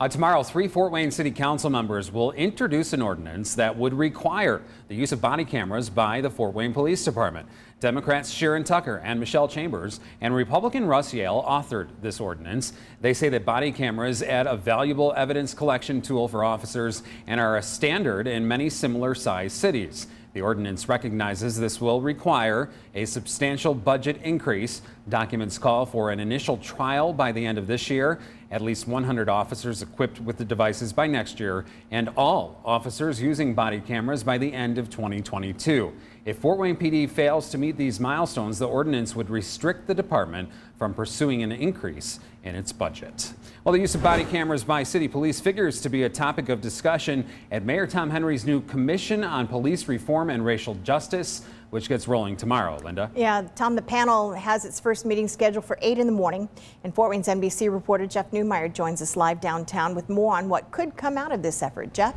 Tomorrow, 3 Fort Wayne City Council members will introduce an ordinance that would require the use of body cameras by the Fort Wayne Police Department. Democrats Sharon Tucker and Michelle Chambers and Republican Russ Yale authored this ordinance. They say that body cameras add a valuable evidence collection tool for officers and are a standard in many similar sized cities. The ordinance recognizes this will require a substantial budget increase. Documents call for an initial trial by the end of this year, at least 100 officers equipped with the devices by next year, and all officers using body cameras by the end of 2022. If Fort Wayne PD fails to meet these milestones, the ordinance would restrict the department from pursuing an increase in its budget. Well, the use of body cameras by city police figures to be a topic of discussion at Mayor Tom Henry's new Commission on Police Reform and Racial Justice, which gets rolling tomorrow. Linda? Yeah, Tom, the panel has its first meeting scheduled for 8 in the morning. And Fort Wayne's NBC reporter Jeff Newmeyer joins us live downtown with more on what could come out of this effort. Jeff?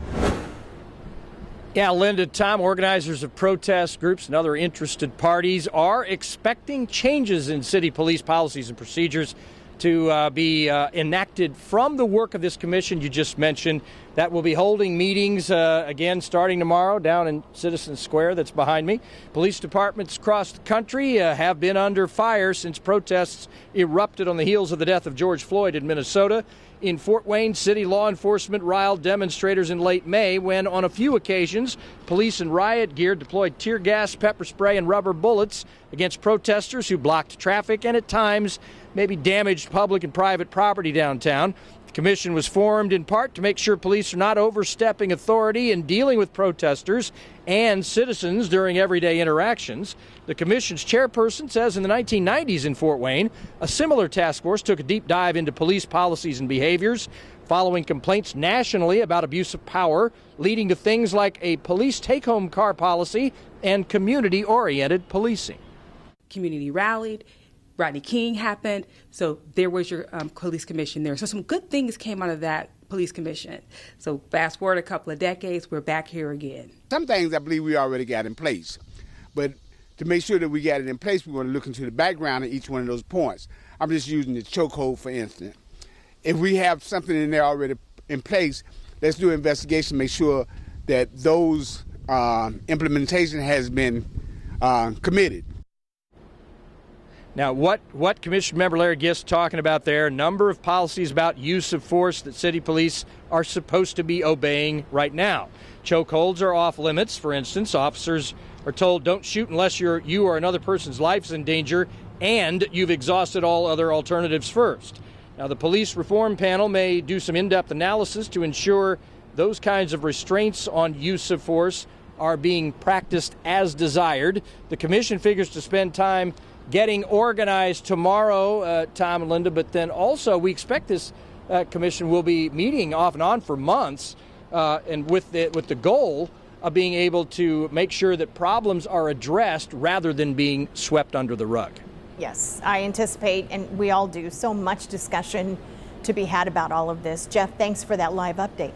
Yeah, Linda, Tom, organizers of protest groups and other interested parties are expecting changes in city police policies and procedures to be enacted from the work of this commission you just mentioned. That will be holding meetings again starting tomorrow down in Citizens Square that's behind me. Police departments across the country have been under fire since protests erupted on the heels of the death of George Floyd in Minnesota. In Fort Wayne, city law enforcement riled demonstrators in late May when, on a few occasions, police in riot gear deployed tear gas, pepper spray, and rubber bullets against protesters who blocked traffic and at times maybe damaged public and private property downtown. The commission was formed in part to make sure police are not overstepping authority in dealing with protesters and citizens during everyday interactions. The commission's chairperson says in the 1990s in Fort Wayne, a similar task force took a deep dive into police policies and behaviors, following complaints nationally about abuse of power, leading to things like a police take-home car policy and community-oriented policing. Community rallied. Rodney King happened, so there was your police commission there. So some good things came out of that police commission. So fast forward a couple of decades, we're back here again. Some things I believe we already got in place, but to make sure that we got it in place, we want to look into the background of each one of those points. I'm just using the chokehold, for instance. If we have something in there already in place, let's do an investigation, make sure that those implementation has been committed. Now, what Commission Member Larry Gist talking about there, a number of policies about use of force that city police are supposed to be obeying right now. Chokeholds are off limits. For instance, officers are told don't shoot unless you or another person's life is in danger and you've exhausted all other alternatives first. Now, the police reform panel may do some in-depth analysis to ensure those kinds of restraints on use of force are being practiced as desired. The commission figures to spend time getting organized tomorrow, Tom and Linda, but then also we expect this commission will be meeting off and on for months and with the goal of being able to make sure that problems are addressed rather than being swept under the rug. Yes, I anticipate, and we all do, so much discussion to be had about all of this. Jeff, thanks for that live update.